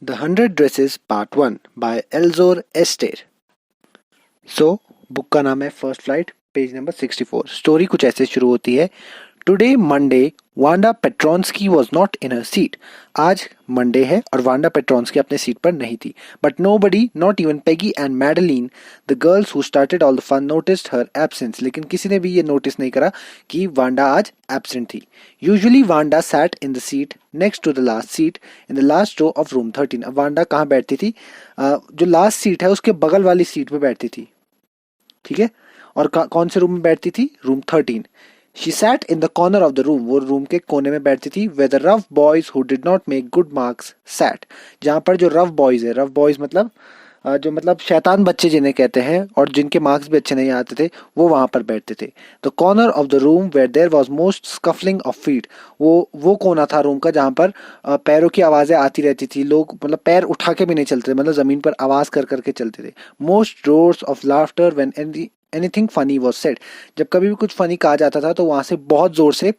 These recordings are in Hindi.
The 100 Dresses Part 1 by Elzor Ester. So, book का नाम है first flight, page number 64। Story कुछ ऐसे शुरू होती है। Today Monday Wanda Petronski was not in her seat. आज मंडे है और वांडा पेट्रॉन्स्की अपने सीट पर नहीं थी। But nobody, not even Peggy and Madeline, the girls who started all the fun, noticed her absence. लेकिन किसी ने भी ये नोटिस नहीं करा कि वांडा आज एब्सेंट थी। Usually Wanda sat in the seat next to the last seat in the last row of room 13। अब वांडा कहाँ बैठती थी? जो लास्ट सीट है उसके बगल वाली सीट पे बैठती थी। ठीक है। और कौन से रूम में बैठती थी? Room 13। She sat in the corner of the room. वो रूम के कोने में बैठती थी। Where the rough boys who did not make good marks sat. जहाँ पर जो रफ बॉयज है, रफ बॉयज मतलब जो मतलब शैतान बच्चे जिन्हें कहते हैं और जिनके मार्क्स भी अच्छे नहीं आते थे, वो वहां पर बैठते थे। The corner of the room where there was most scuffling of feet. वो कोना था रूम का जहाँ पर पैरों की आवाजें आती रहती थी। लोग मतलब पैर उठा के भी नहीं चलते थे, मतलब जमीन पर आवाज कर करके चलते थे। Most roars of laughter when anything funny was said. जब कभी भी कुछ फनी कहा जाता था तो वहां से बहुत जोर से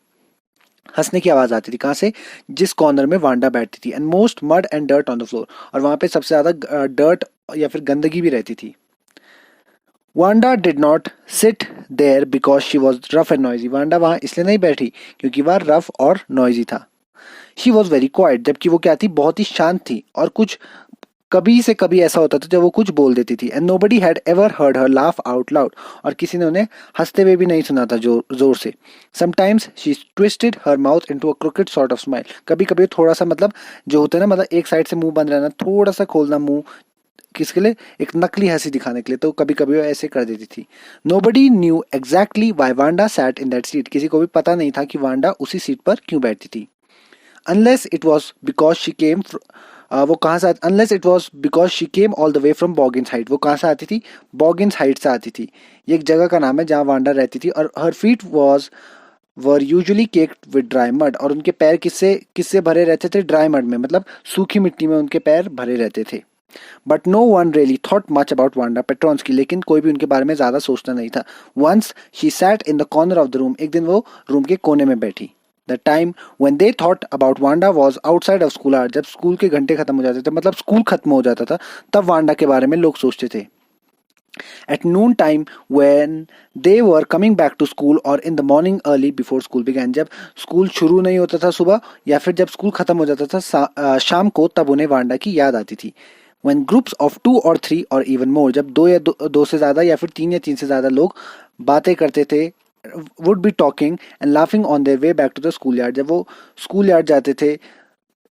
हंसने की आवाज आती थी। कहाँ से? जिस कॉर्नर में वांडा बैठती थी। And most mud and dirt on the floor. और वहां पे सबसे ज्यादा डर्ट या फिर गंदगी भी रहती थी। Wanda did not sit there because she was rough and noisy. Wanda वहां इसलिए नहीं बैठी क्योंकि वह रफ और नॉइजी था। She was very quite. जबकि वो क्या थी? बहुत ही शांत थी। और कुछ कभी से कभी ऐसा होता था जब वो कुछ बोल देती थी। And nobody had ever heard her laugh out loud. और किसी ने उन्हें हंसते हुए भी नहीं सुना था जोर से। Sometimes she twisted her mouth into a cricket sort of smile. कभी कभी थोड़ा सा मतलब जो होता है ना, मतलब एक साइड से मुंह बंद रहना, थोड़ा सा खोलना मुंह, किसके लिए? एक नकली हंसी दिखाने के लिए। तो कभी कभी वो ऐसे कर देती थी। Nobody knew exactly Y Wanda sat in that seat. किसी को भी पता नहीं था कि वांडा उसी सीट पर क्यों बैठती थी। Unless it was because she came वो कहाँ से unless it was because she came all the way from Boggins height. वो कहाँ से आती थी? बॉगिन्स हाइट से आती थी। ये एक जगह का नाम है जहाँ वांडा रहती थी। और her feet was were usually caked with dry mud. और उनके पैर किससे किससे भरे रहते थे? ड्राई मड में, मतलब सूखी मिट्टी में उनके पैर भरे रहते थे। But no one really thought much about Wanda Petronski. लेकिन कोई भी उनके बारे में ज्यादा सोचता नहीं था। Once she sat in the corner of the room. एक दिन वो रूम के कोने में बैठी। The time when they thought about Wanda was outside of school hour। जब स्कूल के घंटे खत्म हो जाते थे, मतलब स्कूल खत्म हो जाता था, तब वांडा के बारे में लोग सोचते थे। At noon time when they were coming back to school or in the morning early before school began। जब स्कूल शुरू नहीं होता था सुबह, या फिर जब स्कूल खत्म हो जाता था शाम को, तब उन्हें वांडा की याद आती थी। When groups of 2 or 3 or even more, जब दो से ज्यादा या फिर तीन या तीन से ज्यादा लोग बातें करते थे, would be talking and laughing on their way back to the school yard। जब वो स्कूल यार्ड जाते थे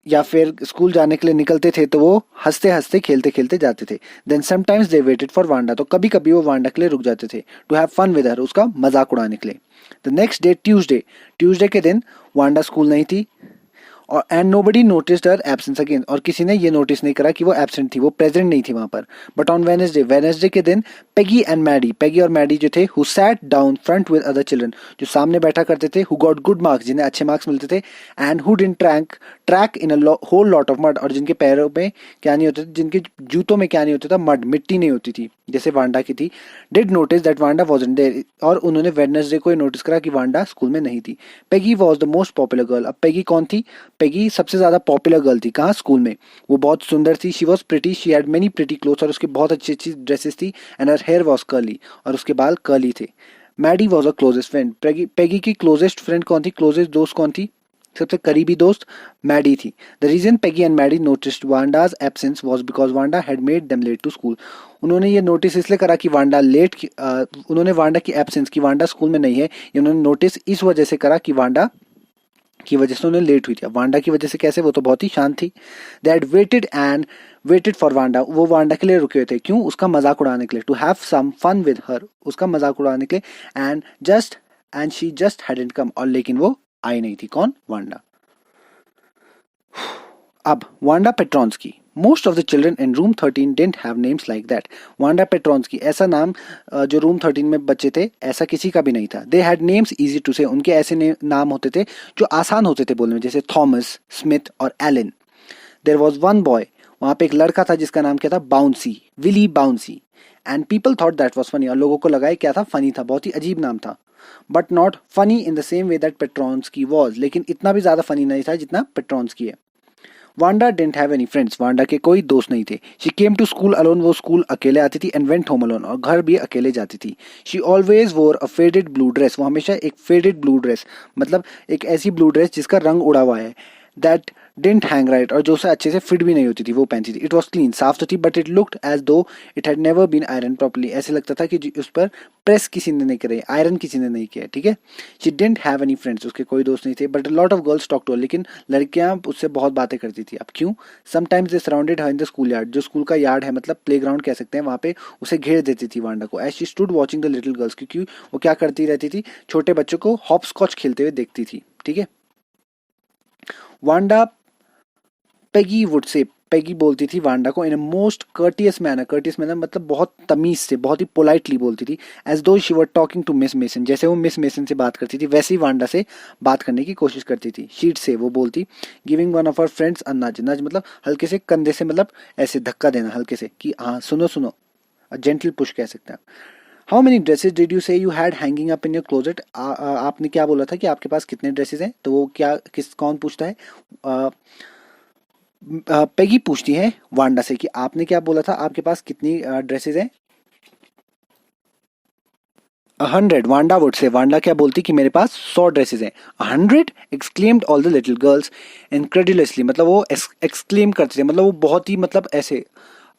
या फिर स्कूल जाने के लिए निकलते थे तो वो हंसते हंसते खेलते खेलते जाते थे। Then sometimes they waited for Wanda. तो कभी कभी वो वांडा के लिए रुक जाते थे। To have fun with her, उसका मजाक उड़ाने के लिए। The next day Tuesday, Tuesday के दिन वांडा स्कूल नहीं थी। और and nobody noticed her absence again. और किसी ने ये नोटिस नहीं करा कि वो एब्सेंट थी, वो प्रेजेंट नहीं थी वहां पर। बट ऑन वेडनेसडे, वेडनेसडे के दिन पेगी एंड मैडी, पेगी और मैडी जो थे, who sat down front with other children, जो सामने बैठा करते थे, हु गॉट गुड मार्क्स, जिन्हें अच्छे मार्क्स मिलते थे, and who didn't track in a whole lot of mud. और जिनके पैरों में क्या नहीं होते थे, जिनके जूतों में क्या नहीं होता था? मड, मिट्टी नहीं होती थी, जैसे वांडा की थी। Did notice that Wanda wasn't there. और उन्होंने वेडनेसडे को नोटिस करा कि वांडा स्कूल में नहीं थी। Peggy was the most popular girl. अब पेगी कौन थी? पेगी सबसे ज्यादा पॉपुलर गर्ल थी। कहाँ? स्कूल में। वो बहुत सुंदर थी। She was pretty, she had many pretty clothes. और उसके बहुत अच्छी अच्छी ड्रेसेस थी। And her hair was curly, और उसके बाल कर्ली थे। Maddie was a closest friend. Peggy की क्लोजेस्ट फ्रेंड कौन थी? क्लोजेस्ट दोस्त कौन थी? सबसे करीबी दोस्त मैडी थी। The reason Peggy and Maddie noticed Wanda's absence was because Wanda had made them late to school. उन्होंने ये नोटिस इसलिए करा कि वांडा उन्होंने वांडा की एब्सेंस, की वांडा स्कूल में नहीं है, ये उन्होंने नोटिस इस वजह से करा कि वांडा की वजह से उन्हें लेट हुई थी। वांडा की वजह से कैसे? वो तो बहुत ही शांत थी। They had weighted for Wanda. वो वांडा के लिए रुके हुए थे। क्यों? उसका मजाक उड़ाने के लिए। To have some fun with her, उसका मजाक उड़ाने के लिए। And she just hadn't come. और लेकिन वो आई नहीं थी। कौन? वांडा। अब Wanda Petronski, most of the children in room 13 didn't have names like that. Wanda Petronski, ऐसा नाम जो रूम 13 में बच्चे थे, ऐसा किसी का भी नहीं था। They had names easy to say, उनके ऐसे नाम होते थे जो आसान होते थे बोलने में, जैसे थॉमस, स्मिथ और Allen. There was one boy, वहां पे एक लड़का था जिसका नाम क्या था? Bouncy, Willie Bouncy. And people thought that was funny. और लोगों को लगा क्या था? फनी था, बहुत ही अजीब नाम था। But not funny in the same way that Petronski was. लेकिन इतना भी ज्यादा फनी नहीं था जितना पेट्रॉन्स्की है। Wanda didn't have any friends, Wanda के कोई दोस्त नहीं थे. She came to school alone, वो स्कूल अकेले आती थी. एंड वेंट होम अलोन, और घर भी अकेले जाती थी. शी ऑलवेज वोर अ फेडेड ब्लू ड्रेस, वो हमेशा एक फेडेड ब्लू ड्रेस, मतलब एक ऐसी ब्लू ड्रेस जिसका रंग उड़ा हुआ है. दैट डिडंट हैंग राइट, और जो उसे अच्छे से फिट भी नहीं होती थी वो पहनती थी. इट वॉज क्लीन, साफ तो थी, but it looked as though it had never been iron properly, ऐसे लगता था कि उस पर प्रेस किसी ने नहीं करी, आयरन किसी ने नहीं किया. ठीक है. She didn't have any friends, उसके कोई दोस्त नहीं थे. But a lot of girls talk to her, लेकिन लड़कियां उससे बहुत बातें करती थी. अब क्यों? Sometimes they surrounded her in the school yard, जो स्कूल का यार्ड है मतलब प्ले ग्राउंड कह सकते हैं, वहां पे उसे घेर देती थी वांडा को. As she stood watching the little girls, क्योंकि वो क्या करती रहती थी, छोटे बच्चों को हॉप स्कॉच खेलते हुए देखती थी. ठीक है. Wanda Peggy would say, Peggy बोलती थी वांडा को इन अ मोस्ट कर्टियस मैनर मतलब बहुत तमीज से, बहुत ही पोलाइटली बोलती थी. As though she were talking to Miss Mason, जैसे वो मिस मेसन से बात करती थी वैसे ही वांडा से बात करने की कोशिश करती थी. शीट से वो बोलती, giving one of her friends a nudge, nudge मतलब हल्के से कंधे से, मतलब ऐसे धक्का देना हल्के से कि हाँ सुनो सुनो, जेंटल पुश कह सकते हैं. How many dresses did you say you had hanging up in your closet, आपने क्या बोला था कि आपके पास कितने ड्रेसेस हैं. तो वो क्या कौन पूछता है? पेगी पूछती है वांडा से कि आपने क्या बोला था, आपके पास कितनी ड्रेसेस हैं. 100, वांडा वुड से, वांडा क्या बोलती कि मेरे पास 100 ड्रेसेस हैं. 100, exclaimed all the little girls incredulously, मतलब वो एक्सक्लेम करते थे, मतलब वो बहुत ही मतलब ऐसे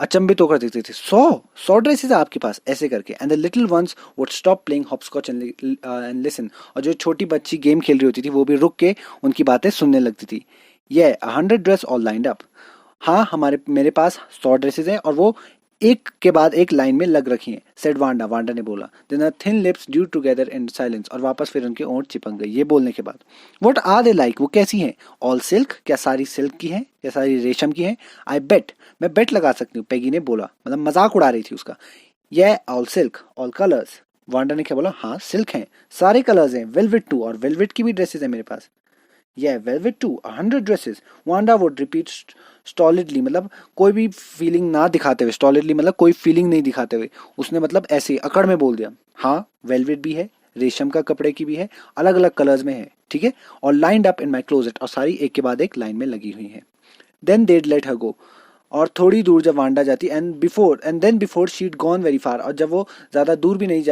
अचंभित होकर देखते थे. 100 ड्रेसेस है आपके पास, ऐसे करके. And the little ones would stop playing hopscotch and listen, और जो छोटी बच्ची गेम खेल रही होती थी वो भी रुक के उनकी बातें सुनने लगती थी. ये 100 ड्रेस ऑल लाइंड अप, हाँ मेरे पास 100 ड्रेसेस हैं और वो एक के बाद एक लाइन में लग रखी हैं. सेड वांडा, वांडा ने बोला. Then her thin lips drew together in silence, और वापस फिर उनके ओंठ चिपक गई ये बोलने के बाद. व्हाट आर दे लाइक, वो कैसी हैं? ऑल सिल्क, क्या सारी सिल्क की हैं, क्या सारी रेशम की हैं? आई बेट, मैं बेट लगा सकती हूँ, पेगी ने बोला, मतलब मजाक उड़ा रही थी उसका. ये all silk all colours, Wanda ने क्या बोला, हाँ सिल्क हैं, सारे कलर्स हैं. वेलवेट टू, और वेलवेट की भी ड्रेसेस है मेरे पास. Yeah, velvet too, 100 dresses. Wanda would repeat stolidly, मतलब कोई भी फीलिंग ना दिखाते हुए. stolidly मतलब कोई फीलिंग नहीं दिखाते हुए, उसने मतलब ऐसे अकड़ में बोल दिया. हाँ वेलवेट भी है, रेशम का कपड़े की भी है, अलग अलग कलर्स में है. ठीक है. और लाइंड अप इन माई क्लोजेट, और सारी एक के बाद एक लाइन में लगी हुई है. Then they'd let her go, और थोड़ी दूर जब वांडा जाती, and then before she'd gone very far, और जब वो ज़्यादा दूर भी नहीं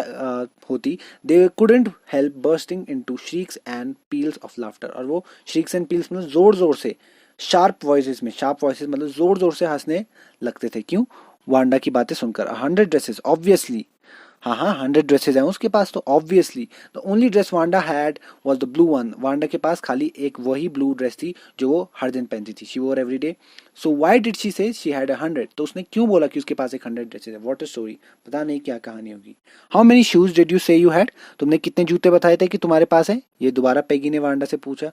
होती, they couldn't help bursting into shrieks and peals of laughter, और वो श्रीक्स एंड पील्स मतलब जोर जोर से, शार्प वॉइसेस मतलब जोर जोर से हंसने लगते थे. क्यों? वांडा की बातें सुनकर. 100 ड्रेसेस ऑब्वियसली, हाँ 100 ड्रेसेस हैं उसके पास तो obviously. The only dress Wanda had was the blue one, Wanda के पास खाली एक वही ब्लू ड्रेस थी जो वो हर दिन पहनती थी. शी वोर every day. So why did she से शी हैड 100, तो उसने क्यों बोला कि उसके पास एक 100 ड्रेसेस है? व्हाट अ स्टोरी, पता नहीं क्या कहानी होगी. How many shoes did you say you had, तुमने कितने जूते बताए थे कि तुम्हारे पास है? ये दोबारा पेगी ने वांडा से पूछा.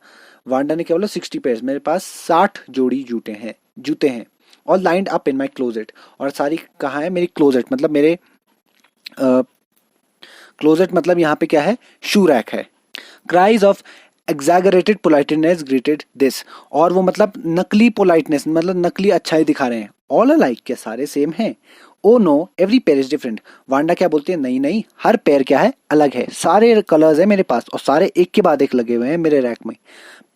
वांडा ने क्या बोला, 60 पेयर्स, मेरे पास 60 जोड़ी जूते हैं. और लाइंड अप इन माई क्लोजेट, और सारी कहाँ है? मेरी क्लोजेट मतलब मेरे क्लोजेट मतलब यहाँ पे क्या है? शू रैक है. Cries of exaggerated politeness greeted this, और वो मतलब नकली पोलाइटनेस मतलब नकली अच्छाई दिखा रहे हैं. ऑल अलाइक, क्या सारे सेम हैं? Oh know every pair is different, Wanda क्या बोलती है, नहीं नहीं हर पेयर क्या है, अलग है. सारे कलर्स है मेरे पास और सारे एक के बाद एक लगे हुए हैं मेरे रैक में.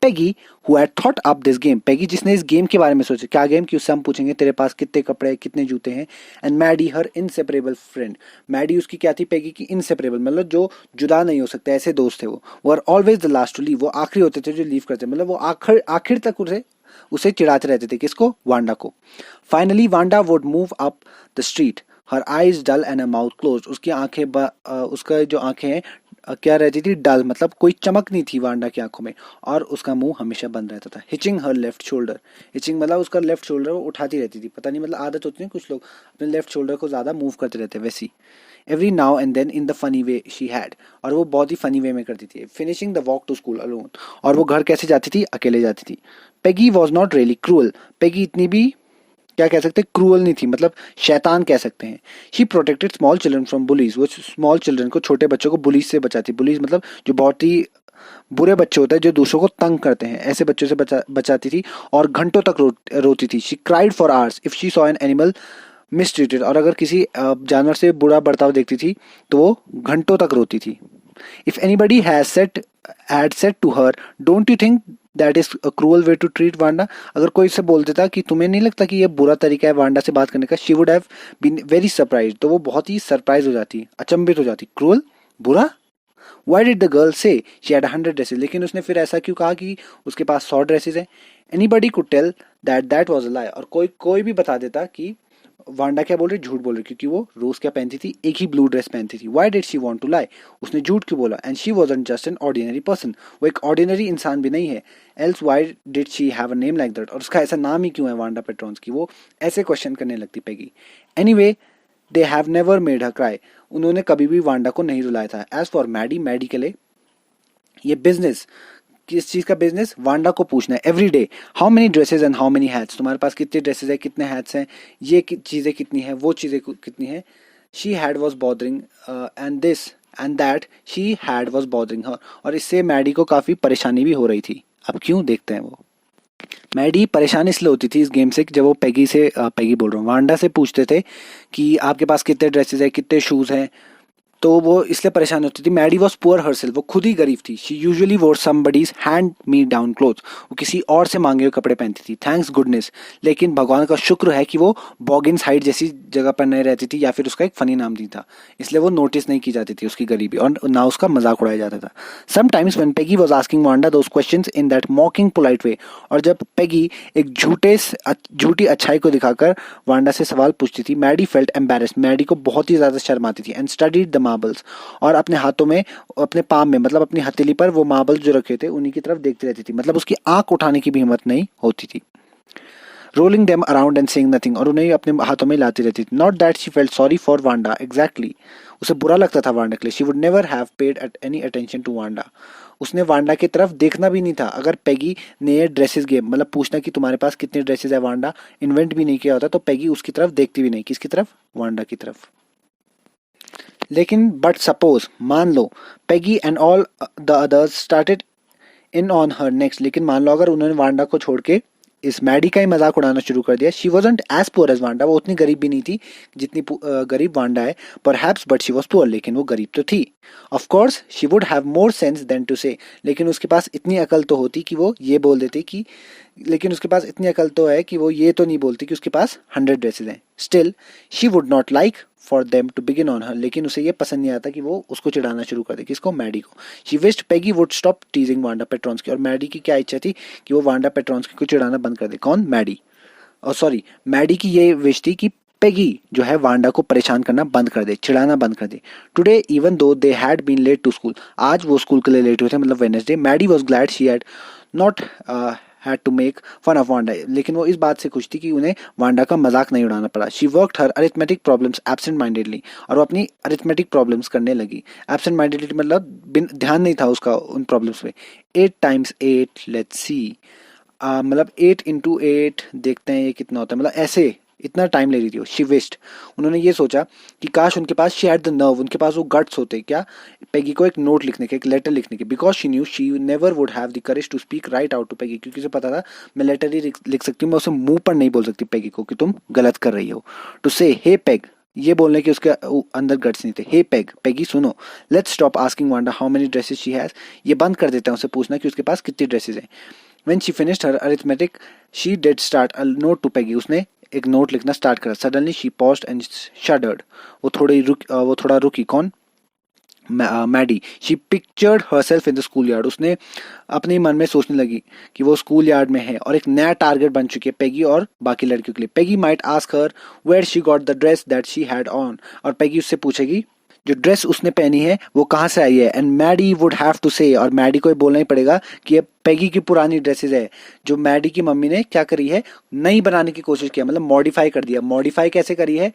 Peggy who had thought up this game, Peggy जिसने इस गेम के बारे में सोचा. क्या गेम? कि उससे हम पूछेंगे तेरे पास कितने कपड़े कितने जूते हैं. And Maddie her inseparable friend, Maddie उसकी क्या थी? पेगी की इनसेपरेबल मतलब जो जुदा नहीं हो सकते ऐसे दोस्त थे. वो are always the last to leave, वो आखिरी होते थे जो लीव करते, मतलब वो आखिर आखिर तक उसे चिढ़ाते रहते थे. किसको? वांडा को. Finally Wanda would move up the street, her eyes dull and a mouth close, उसकी आंखें उसका जो आंखें हैं क्या रहती थी? डल, मतलब कोई चमक नहीं थी वांडा की आंखों में, और उसका मुंह हमेशा बंद रहता था. हिचिंग हर लेफ्ट शोल्डर, हिचिंग मतलब उसका लेफ्ट शोल्डर वो उठाती रहती थी. पता नहीं मतलब आदत होती है कुछ लोग अपने लेफ्ट शोल्डर को ज्यादा मूव करते रहते हैं, वैसी. Every now and then in the funny way she had, और वो बहुत ही फनी वे में करती थी. Finishing the walk to school alone, और वो घर कैसे जाती थी? अकेले जाती थी. Peggy was not really cruel, Peggy इतनी भी क्या कह सकते हैं? क्रूअल नहीं थी, मतलब शैतान कह सकते हैं. She protected small children from bullies, वो स्मॉल चिल्ड्रन को, छोटे बच्चों को बुलीज से बचाती. बुलीज मतलब जो बहुत ही बुरे बच्चे होते हैं जो दूसरों को तंग करते हैं, ऐसे बच्चों से बचाती थी. और घंटों तक रोती थी. She cried for hours if she saw an animal mistreated, और अगर किसी जानवर से बुरा बर्ताव देखती थी तो वो घंटों तक रोती थी. If anybody had said to her don't you think that is a cruel way to treat Wanda? अगर कोई इससे बोल देता कि तुम्हें नहीं लगता कि ये बुरा तरीका है वांडा से बात करने का, she would have been very surprise, तो वो बहुत ही सरप्राइज हो जाती, अचंभित हो जाती। क्रूअल, बुरा? Why did the girl say she had 100 dresses? लेकिन उसने फिर ऐसा क्यों कहा कि उसके पास 100 ड्रेसेस हैं? Anybody could tell that that was a lie. और कोई कोई भी बता देता कि वांडा क्या बोल रही, झूठ बोल रही, क्योंकि वो रोज क्या पहनती थी, एक ही ब्लू ड्रेस पहनती थी। Why did she want to lie? उसने झूठ क्यों बोला? And she wasn't just an ordinary person. वो एक ordinary इंसान भी नहीं है। Else why did she have a name like that? और उसका ऐसा नाम ही क्यों है वांडा पेट्रोन्स की? वो ऐसे क्वेश्चन करने लगती Peggy. Anyway, they have never made her cry. उन्होंने कभी भी वांडा को नहीं रुलाया था। एज फॉर मैडी, मैडी के लिए ये बिजनेस, किस चीज का बिजनेस? वांडा को पूछना है every day, how many dresses and how many hats, तुम्हारे पास कितने ड्रेसेस है, कितने हैट्स हैं, ये चीजें कितनी है, वो चीजें कितनी है। She had was bothering and this and that she had was bothering her, और इससे मैडी को काफी परेशानी भी हो रही थी। अब क्यों, देखते हैं वो। मैडी परेशान इसलिए होती थी इस गेम से कि जब वो पेगी से पेगी बोल रहा हूँ, वांडा से पूछते थे कि आपके पास कितने ड्रेसेस है, कितने शूज हैं, तो वो इसलिए परेशान होती थी। मैडी वॉज पुअर हरसेल्फ, वो खुद ही गरीब थी। शी यूजुअली वोर somebody's hand me down clothes, वो किसी और से मांगे हुए कपड़े पहनती थी। थैंक्स गुडनेस, लेकिन भगवान का शुक्र है कि वो बॉगिन्स हाइट जैसी जगह पर नहीं रहती थी, या फिर उसका एक फनी नाम नहीं था, इसलिए वो नोटिस नहीं की जाती थी उसकी गरीबी, और ना उसका मजाक उड़ाया जाता था। Sometimes when Peggy was asking Wanda those questions in that मॉकिंग polite way, और जब पेगी एक झूठी अच्छाई को दिखाकर वांडा से सवाल पूछती थी, मैडी फेल्ट एम्बेरेस्ड, मैडी को बहुत ही ज्यादा शर्म आती थी। एंड स्टडीड द मार्बल्स, और अपने हाथों में, अपने पाम में, मतलब अपनी हथेली पर वो मार्बल्स जो रखे थे उन्हीं की तरफ देखती रहती थी, मतलब उसकी आंख उठाने की भी हिम्मत नहीं होती थी। Rolling them around and saying nothing, और उन्हें अपने हाथों में लाती रहती थी। Not that she felt sorry for Wanda, exactly, उसे बुरा लगता था वांडा के लिए। She would never have paid at any attention to Wanda, उसने वांडा की तरफ देखना भी नहीं था। अगर पेगी ने ये ड्रेसेस गेम, मतलब पूछना कि तुम्हारे पास कितने ड्रेसेस है वांडा, इन्वेंट भी नहीं किया होता, तो पेगी उसकी तरफ देखती भी नहीं। किसकी तरफ? वांडा की तरफ। लेकिन बट सपोज, मान लो, Peggy and all the others started in on her next, लेकिन मान लो अगर उन्होंने वांडा को छोड़ के इस मैडी का ही मजाक उड़ाना शुरू कर दिया। She wasn't as poor as Wanda, वो उतनी गरीब भी नहीं थी जितनी गरीब वांडा है। Perhaps but she was poor, लेकिन वो गरीब तो थी। Of course she would have more sense than to say, लेकिन उसके पास इतनी अकल तो होती कि वो ये बोल देती कि, लेकिन उसके पास इतनी अकल तो है कि वो ये तो नहीं बोलती कि उसके पास 100 ड्रेसेस हैं। Still she would not like for them to begin on her, लेकिन उसे ये पसंद नहीं आता कि वो उसको चिढ़ाना शुरू कर दे। किसको? मैडी को। She wished Peggy would stop teasing Wanda Petronski, और मैडी की क्या इच्छा थी कि वो वांडा पेट्रॉन्स को चिढ़ाना बंद कर दे। कौन? मैडी। और सॉरी, मैडी की ये विश थी कि पेगी जो है वांडा को परेशान करना बंद कर दे, चिढ़ाना बंद कर दे। Today even though they had been late to school, आज वो स्कूल के लिए लेट हुए थे, मतलब Wednesday, Maddie was glad she had not had to make fun of Wanda, लेकिन वो इस बात से खुश थी कि उन्हें वांडा का मजाक नहीं उड़ाना पड़ा। She worked her arithmetic problems absent mindedly, और वो अपनी अरिथमेटिक प्रॉब्लम्स करने लगी। एब्सेंट माइंडेडली मतलब ध्यान नहीं था उसका उन प्रॉब्लम्स पे। 8 times 8, लेट्स सी, मतलब 8 into 8 देखते हैं ये कितना होता है, मतलब ऐसे इतना टाइम ले रही थी वो। शी विश्ड, उन्होंने ये सोचा कि काश उनके पास, शी हैड द नर्व, उनके पास वो गट्स होते, क्या, पेगी को एक नोट लिखने के, एक लेटर लिखने के। Because she knew she never would have the courage to speak right out to Peggy, क्योंकि उसे पता था मैं लेटर ही लिख सकती हूँ, मैं उसे मुंह पर नहीं बोल सकती पेगी को कि तुम गलत कर रही हो। टू से हे पेग, ये बोलने के उसके अंदर गट्स नहीं थे। हे पेग, पेगी सुनो, let's stop asking Wanda how many dresses she has, ये बंद कर देते हैं उसे पूछना कि उसके पास कितनी ड्रेसेस हैं। When she finished her arithmetic, she did start a note to Peggy. उसने एक नोट लिखना स्टार्ट करा। Suddenly she paused and shuddered. वो थोड़ा रुकी। कौन? Maddie. She pictured herself in the school yard, उसने अपने मन में सोचने लगी कि वो स्कूल यार्ड में है और एक नया टारगेट बन चुकी है पेगी और बाकी लड़कियों के लिए। Peggy might ask her where she got the dress that she had on, और पेगी उससे पूछेगी जो ड्रेस उसने पहनी है वो कहाँ से आई है। And Maddie would have to say, और मैडी को बोलना ही पड़ेगा कि ये पेगी की पुरानी ड्रेसेस है जो मैडी की मम्मी ने क्या करी है, नई बनाने की कोशिश किया, मतलब मॉडिफाई कर दिया। मॉडिफाई कैसे करी है?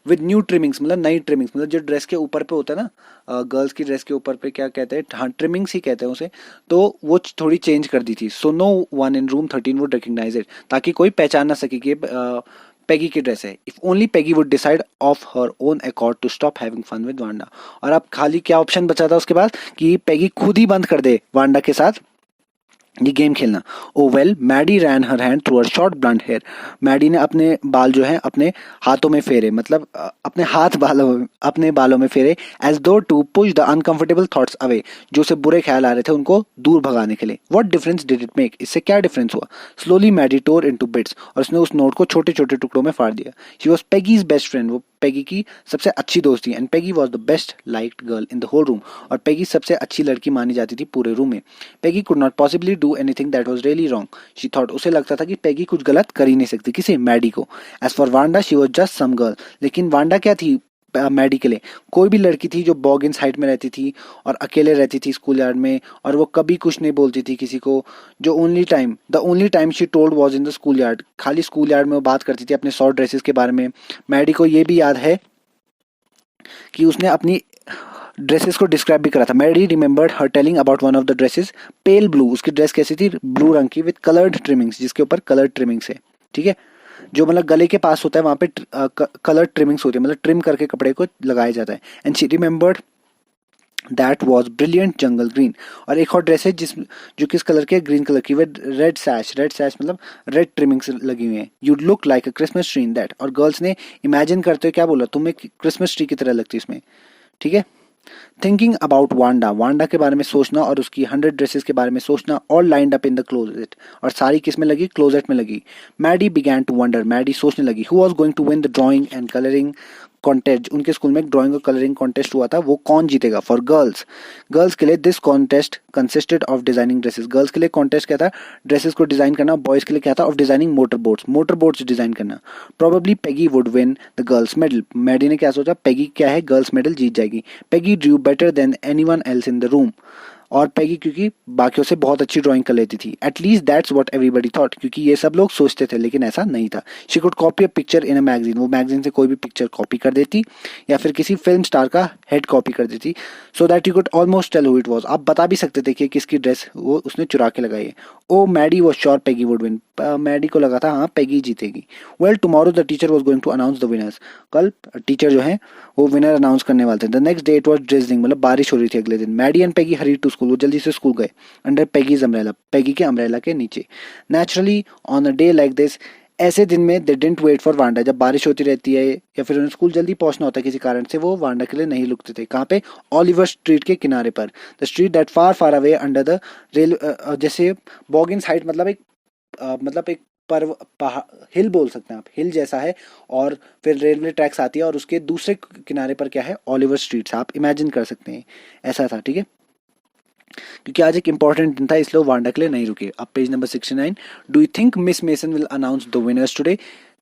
विद न्यू ट्रिमिंग्स, मतलब नई ट्रिमिंग्स, मतलब जो ड्रेस के ऊपर पे होता है ना, गर्ल्स की ड्रेस के ऊपर पे क्या कहते हैं, हाँ ट्रिमिंग्स ही कहते हैं उसे, तो वो थोड़ी चेंज कर दी थी। So no one in room 13 would recognize it, ताकि कोई पहचान ना सके कि पेगी की ड्रेस है। If only Peggy would decide of her own accord to stop having fun with Wanda, और अब खाली क्या ऑप्शन बचा था उसके बाद कि पेगी खुद ही बंद कर दे वांडा के साथ ये गेम खेलना। ओ वेल, मैडी रैन हर हैंड थ्रू हर शॉर्ट ब्लंट हेयर। मैडी ने अपने बाल जो है अपने हाथों में फेरे, मतलब अपने हाथ अपने बालों में फेरे, as though to push the uncomfortable thoughts away, जो से बुरे ख्याल आ रहे थे उनको दूर भगाने के लिए। What difference did it make, इससे क्या डिफरेंस हुआ? स्लोली मैडी टोर इनटू बिट्स, और उसने उस नोट को छोटे छोटे टुकड़ों में फाड़ दिया। She was Peggy's best friend, वो पेगी की सबसे अच्छी दोस्त थी। And Peggy was the best liked girl in the whole room, और पेगी सबसे अच्छी लड़की मानी जाती थी पूरे रूम में। Peggy could not possibly do anything that was really wrong, she thought, उसे लगता था कि पेगी कुछ गलत कर ही नहीं सकती। किसे? मैडी को। As for Wanda, she was just some girl, लेकिन वांडा क्या थी मैडी के लिए? कोई भी लड़की थी जो बॉगिन्स हाइट में रहती थी और अकेले रहती थी स्कूल यार्ड में, और वो कभी कुछ नहीं बोलती थी किसी को। जो the only time she told was in the school yard, खाली स्कूल यार्ड में वो बात करती थी अपने शॉर्ट ड्रेसेस के बारे में। मैडी को ये भी याद है कि उसने अपनी ड्रेसेस को डिस्क्राइब भी करा था। Maddie remembered her telling about one of the dresses, pale blue, उसकी ड्रेस कैसी थी? ब्लू रंग की, विद कलर्ड ट्रिमिंग्स, जिसके ऊपर कलर्ड ट्रिमिंग्स है। ठीक है, जो मतलब गले के पास होता है वहां पे कलर्ड ट्रिमिंग्स होती है, मतलब ट्रिम करके कपड़े को लगाया जाता है। And she remembered that was brilliant jungle green, और एक और ड्रेस है जो किस कलर की है? ग्रीन कलर की, विद रेड सैश, रेड सैश मतलब रेड ट्रिमिंग्स लगी हुई है। You'd look like a Christmas tree in that, और गर्ल्स ने इमेजिन करते हुए क्या बोला? तुम्हें क्रिसमस ट्री की तरह लगती है इसमें। ठीक है, थिंकिंग अबाउट वांडा, वांडा के बारे में सोचना और उसकी 100 ड्रेसेस के बारे में सोचना, all lined up in the closet, और सारी किस में लगी? क्लोजेट में लगी। Maddie began to wonder, Maddie सोचने लगी, who was going to win the drawing and colouring contest. उनके स्कूल में एक ड्राइंग और कलरिंग कॉन्टेस्ट हुआ था, वो कौन जीतेगा? फॉर गर्ल्स, गर्ल्स के लिए this contest consisted of designing dresses, girls के लिए कॉन्टेस्ट क्या था? ड्रेसेस को डिजाइन करना। बॉयज के लिए क्या था? Of designing motor boats design करना। Probably Peggy would win the girls medal, Maddie ने क्या सोचा? पेगी क्या है? गर्ल्स मेडल जीत जाएगी। Peggy Drew better than anyone else in the room, और पेगी क्योंकि बाकियों से बहुत अच्छी ड्राइंग कर लेती थी। At least that's what everybody thought, क्योंकि ये सब लोग सोचते थे, लेकिन ऐसा नहीं था। She could copy a picture in a magazine, वो मैगजीन से कोई भी पिक्चर कॉपी कर देती, या फिर किसी फिल्म स्टार का हेड कॉपी कर देती, so that you could almost tell who it was. आप बता भी सकते थे कि किसकी ड्रेस वो उसने चुरा के लगाई है। Oh Maddie was sure Peggy would win, Maddie को लगा था हाँ पेगी जीतेगी। Well tomorrow the teacher was going to announce the winners, कल टीचर जो है वो विनर अनाउंस करने वाले थे। The next day it was drizzling, मतलब बारिश हो रही थी अगले दिन। Maddie and Peggy hurry to school, वो जल्दी से स्कूल गए, अंडर पेगीज अम्ब्रेला, पेगी के अम्ब्रेला के नीचे। Naturally on a day like this, ऐसे दिन में they didn't wait for Wanda, जब बारिश होती रहती है या फिर उन्हें स्कूल जल्दी पहुंचना होता है किसी कारण से, वो वांडा के लिए नहीं रुकते थे। कहाँ पे? ओलिवर स्ट्रीट के किनारे पर, the street that far far away under the rail, जैसे बॉगिन्स हाइट, मतलब एक पर्व हिल बोल सकते हैं आप, हिल जैसा है, और फिर रेलवे ट्रैक्स आती है और उसके दूसरे किनारे पर क्या है? ओलिवर स्ट्रीट, आप इमेजिन कर सकते हैं ऐसा था। ठीक है, क्योंकि आज एक इंपॉर्टेंट दिन था इसलिए वो वांडा के लिए नहीं रुके। अब page number 69, do you think miss mason will announce the winners today,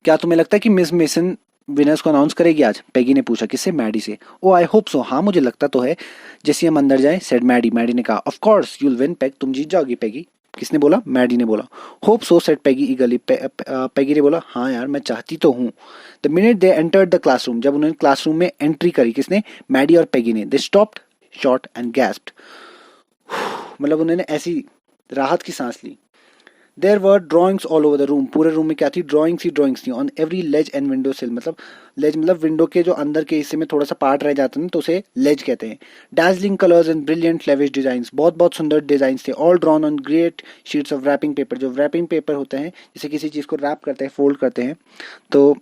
क्या तुम्हें लगता है कि मिस मेसन विनर्स को अनाउंस करेगी आज? पेगी ने पूछा, किससे? मैडी से। ओ आई होप सो, हाँ मुझे लगता तो है। जैसे हम अंदर जाए, सेड मैडी, मैडी ने कहा, of course you'll win peg, तुम जीत जाओगी पेगी। किसने बोला? मैडी ने बोला। Hope so said Peggy ईगरली, Peggy ने बोला हाँ यार मैं चाहती तो हूँ। The minute they entered the classroom, जब उन्होंने क्लासरूम में एंट्री करी, किसने? मैडी और पेगी ने। They stopped short and gasped, मतलब उन्होंने ऐसी राहत की सांस ली। There were drawings all over the room, पूरे रूम में क्या थी? ड्रॉइंग्स ही ड्रॉइंग्स थी। On every ledge and window sill, मतलब लेज मतलब विंडो के जो अंदर के हिस्से में थोड़ा सा पार्ट रह जाता है ना, तो उसे लेज कहते हैं। Dazzling colours and brilliant lavish designs, बहुत बहुत सुंदर डिजाइन थे। All drawn on great sheets of wrapping paper, जो रैपिंग पेपर होते हैं, जैसे किसी चीज को रैप करते हैं, फोल्ड करते हैं, तो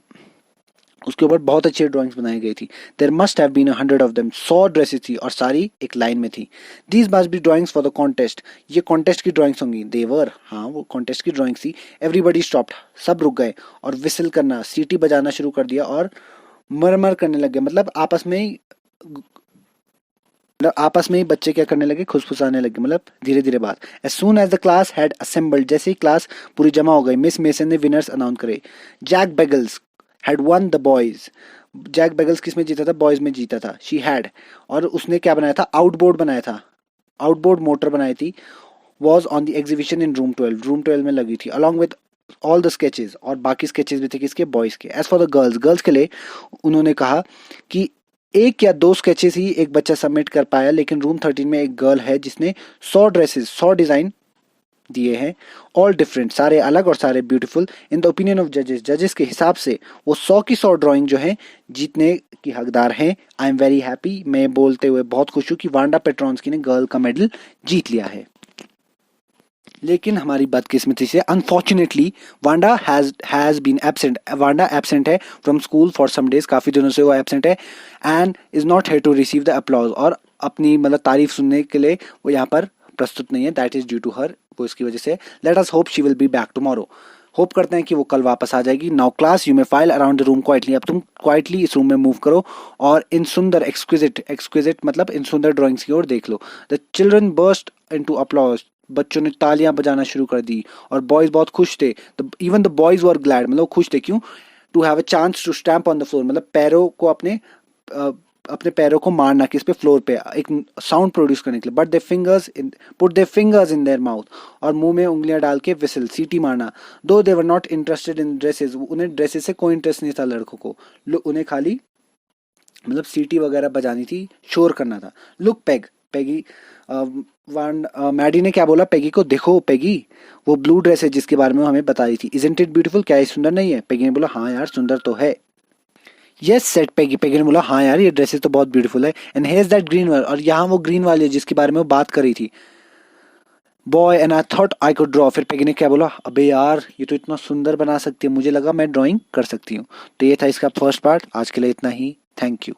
उसके ऊपर बहुत अच्छी ड्राइंग्स बनाई गई थी। There must have been 100 of them, 100 dresses थी और सारी एक लाइन में थी। These must be drawings for the contest, ये कॉन्टेस्ट की ड्राइंग्स होंगी। देवर, हाँ वो कॉन्टेस्ट की ड्राइंग्स थी। एवरीबडी स्टॉप्ड, सब रुक गए, और विसल करना, सीटी बजाना शुरू कर दिया, और मरमर करने लग गए, मतलब आपस में ही बच्चे क्या करने लगे? खुसफुसाने लगे, मतलब धीरे धीरे बात। As soon as the class had assembled, जैसे ही क्लास पूरी जमा हो गई, मिस मेसन ने विनर्स अनाउंस करे। Jack Beggles had won the boys, Jack Beggles किस में जीता था? बॉयज में जीता था। शी हैड, और उसने क्या बनाया था? आउटबोर्ड बनाया था, आउटबोर्ड मोटर बनाई थी। Was on the exhibition in room 12, room 12 में लगी थी, along with all the sketches, और बाकी स्केचेस भी थे किसके? बॉयज के। As for the girls, girls के लिए उन्होंने कहा कि एक या दो स्केचेस ही एक बच्चा सबमिट कर पाया, लेकिन रूम 13 में एक गर्ल है जिसने 100 ड्रेसेस, 100 डिजाइन दिए हैं, ऑल डिफरेंट, सारे अलग और सारे beautiful. In the opinion of जजेस, जजेस के हिसाब से वो 100 की 100 ड्राइंग जो है जीतने की हकदार हैं। आई एम वेरी हैप्पी, मैं बोलते हुए बहुत खुश हूँ कि वांडा पेट्रोन्स्की ने गर्ल का मेडल जीत लिया है। लेकिन हमारी बदकिस्मती से अनफॉर्चुनेटली वांडा एब्सेंट है from school for some days, काफ़ी दिनों से वो एब्सेंट है, and is not here to receive the applause, और अपनी मतलब तारीफ सुनने के लिए वो यहाँ पर प्रस्तुत नहीं है। That is due to her, वो इसकी वजह से। Let us hope she will be back tomorrow. Hope करते हैं कि वो कल वापस आ जाएगी। Now class you may file around the room quietly. अब तुम क्वाइटली इस रूम में मूव करो और इन सुंदर एक्सक्विजिट मतलब इन सुंदर ड्राइंग्स की ओर देख लो। The children burst into applause. बच्चों ने तालियां बजाना शुरू कर दी और बॉयज बहुत खुश थे। Even the boys were glad, मतलब खुश थे, क्यों? To have a chance to stamp on the floor, मतलब पैरों को अपने पैरों को मारना किस पे, फ्लोर पे, एक साउंड प्रोड्यूस करने के लिए। But they fingers in put they fingers in their mouth, और मुंह में उंगलियां डाल के विसिल, सीटी मारना। Though they were not interested in dresses, उन्हें ड्रेसेस से कोई इंटरेस्ट नहीं था लड़कों को, उन्हें खाली मतलब सीटी वगैरह बजानी थी, शोर करना था। लुक पेग, पेगी मैडी ने क्या बोला पेगी को, देखो पेगी, वो ब्लू ड्रेस है जिसके बारे में हमें बताई थी। इजंट इट ब्यूटीफुल, क्या ये सुंदर नहीं है? पेगी ने बोला हाँ यार सुंदर तो है। यस सेट पेगी, पेगी ने बोला हाँ यार ये ड्रेसेस तो बहुत ब्यूटीफुल है। And here that green one, और यहाँ वो ग्रीन वाली है जिसके बारे में वो बात कर रही थी। Boy and I thought I could draw, फिर पेगी ने क्या बोला, अबे यार ये तो इतना सुंदर बना सकती है, मुझे लगा मैं ड्राइंग कर सकती हूँ। तो ये था इसका फर्स्ट पार्ट। आज के लिए इतना ही। Thank you.